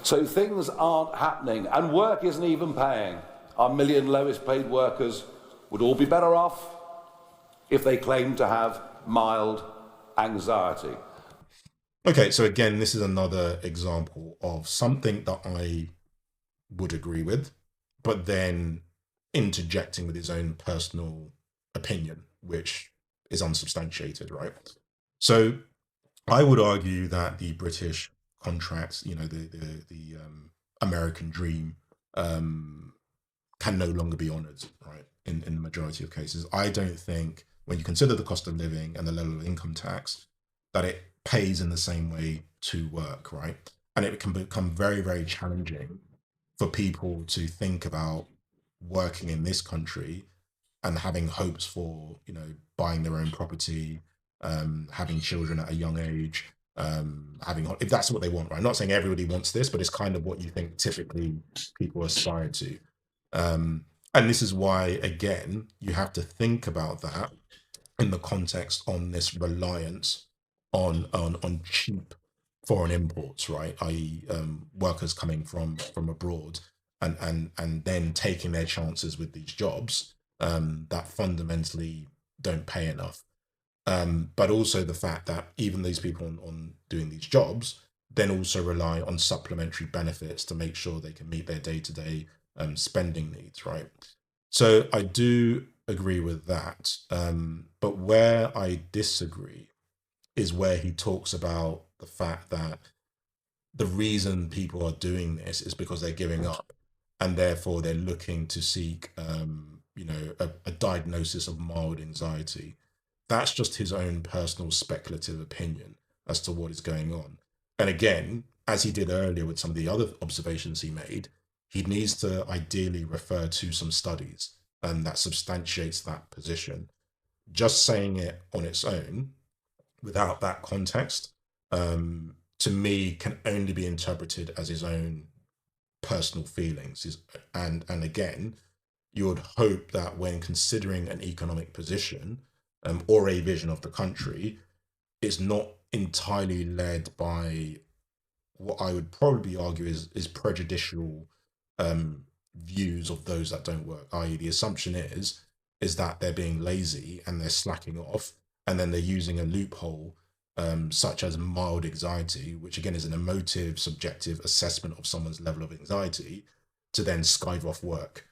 So things aren't happening, and work isn't even paying. Our million lowest paid workers would all be better off if they claimed to have mild anxiety. Okay, so again, this is another example of something that I would agree with, but then interjecting with his own personal opinion, which is unsubstantiated, right? So I would argue that the British contracts, you know, the American dream, can no longer be honoured, right? In the majority of cases, I don't think, when you consider the cost of living and the level of income tax, that it pays in the same way to work, right? And it can become very, very challenging for people to think about working in this country and having hopes for, you know, buying their own property, having children at a young age, if that's what they want, right? I'm not saying everybody wants this, but it's kind of what you think typically people aspire to. And this is why, again, you have to think about that in the context on this reliance on cheap foreign imports, right? I.e., workers coming from abroad and then taking their chances with these jobs that fundamentally don't pay enough. But also the fact that even these people on doing these jobs then also rely on supplementary benefits to make sure they can meet their day-to-day spending needs, right? So I do agree with that. But where I disagree is where he talks about the fact that the reason people are doing this is because they're giving up, and therefore they're looking to seek, a diagnosis of mild anxiety. That's just his own personal speculative opinion as to what is going on. And again, as he did earlier with some of the other observations he made, he needs to ideally refer to some studies that substantiates that position. Just saying it on its own, without that context, to me, can only be interpreted as his own personal feelings. And again, you would hope that when considering an economic position or a vision of the country, it's not entirely led by what I would probably argue is prejudicial views of those that don't work. I.e., the assumption is that they're being lazy and they're slacking off, and then they're using a loophole such as mild anxiety, which again is an emotive, subjective assessment of someone's level of anxiety, to then skive off work.